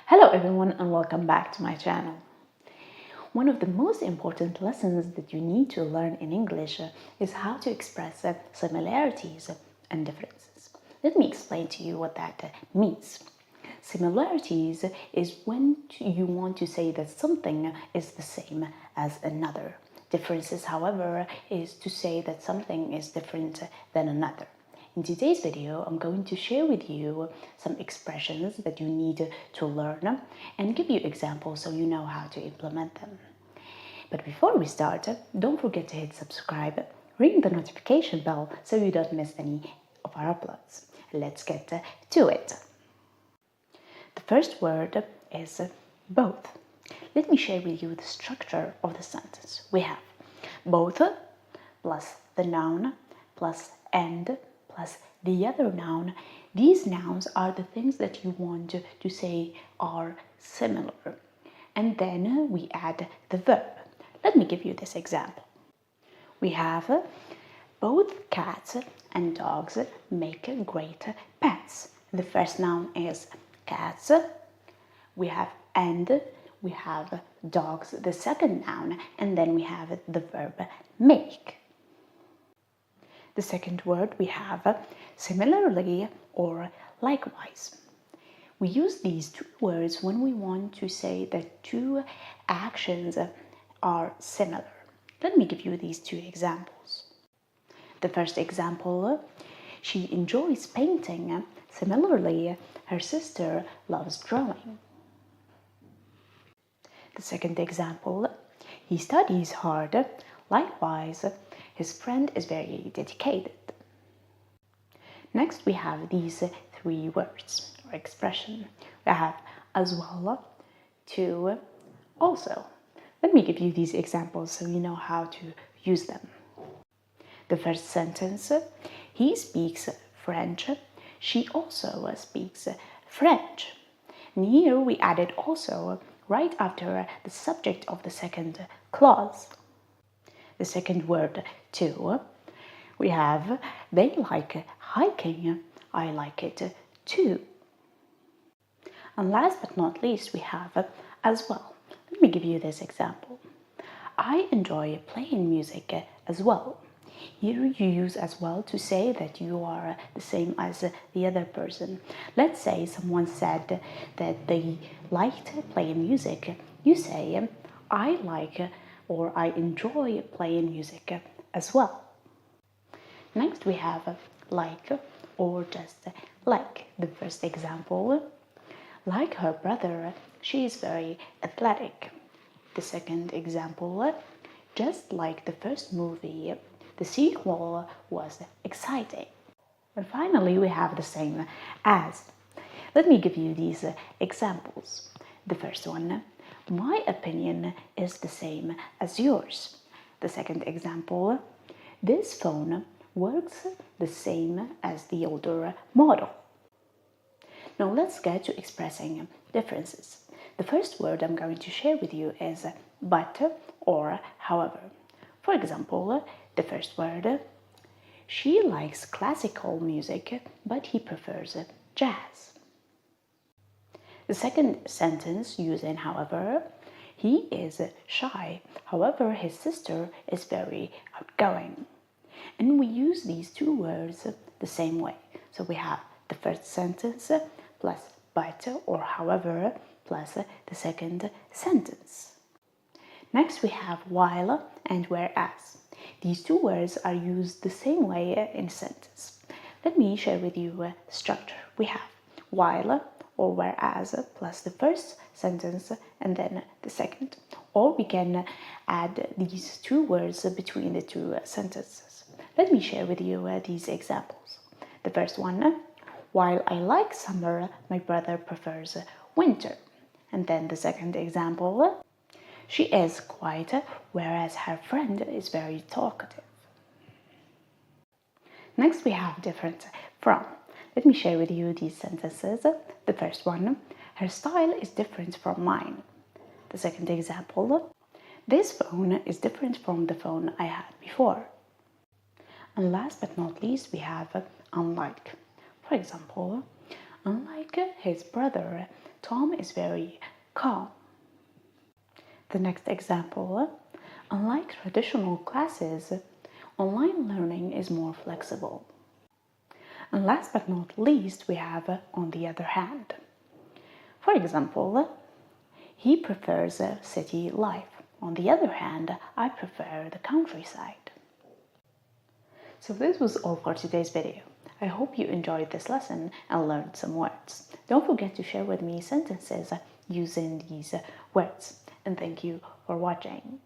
Hello everyone and welcome back to my channel. One of the most important lessons that you need to learn in English is how to express similarities and differences. Let me explain to you what that means. Similarities is when you want to say that something is the same as another. Differences, however, is to say that something is different than another. In today's video, I'm going to share with you some expressions that you need to learn and give you examples so you know how to implement them. But before we start, don't forget to hit subscribe, ring the notification bell so you don't miss any of our uploads. Let's get to it. The first word is both. Let me share with you the structure of the sentence. We have both plus the noun plus and plus the other noun. These nouns are the things that you want to say are similar. And then we add the verb. Let me give you this example. We have both cats and dogs make great pets. The first noun is cats. We have and, we have dogs, the second noun, and then we have the verb make. The second word we have similarly or likewise. We use these two words when we want to say that two actions are similar. Let me give you these two examples. The first example, she enjoys painting. Similarly, her sister loves drawing. The second example, he studies hard. Likewise, his friend is very dedicated. Next, we have these three words or expression. We have as well, to, also. Let me give you these examples so you know how to use them. The first sentence, he speaks French. She also speaks French. And here we added also right after the subject of the second clause. The second word, to, we have they like hiking, I like it too. And last but not least, we have as well. Let me give you this example. I enjoy playing music as well. Here you use as well to say that you are the same as the other person. Let's say someone said that they liked playing music. You say, I like or I enjoy playing music as well. Next we have like or just like. The first example, like her brother, she is very athletic. The second example, just like the first movie, the sequel was exciting. And finally, we have the same as. Let me give you these examples. The first one, my opinion is the same as yours. The second example, this phone works the same as the older model. Now let's get to expressing differences. The first word I'm going to share with you is but or however. For example, the first word, she likes classical music, but he prefers jazz. The second sentence using however, he is shy, however his sister is very outgoing. And we use these two words the same way. So we have the first sentence plus but or however plus the second sentence. Next we have while and whereas. These two words are used the same way in a sentence. Let me share with you the structure. We have while or whereas plus the first sentence and then the second. Or we can add these two words between the two sentences. Let me share with you these examples. The first one, while I like summer, my brother prefers winter. And then the second example, she is quiet, whereas her friend is very talkative. Next we have different from. Let me share with you these sentences. The first one, her style is different from mine. The second example, this phone is different from the phone I had before. And last but not least, we have unlike. For example, Unlike his brother, Tom is very calm. The next example, unlike traditional classes, online learning is more flexible. And last but not least, we have on the other hand. For example, he prefers city life. On the other hand, I prefer the countryside. So this was all for today's video. I hope you enjoyed this lesson and learned some words. Don't forget to share with me sentences using these words. And thank you for watching.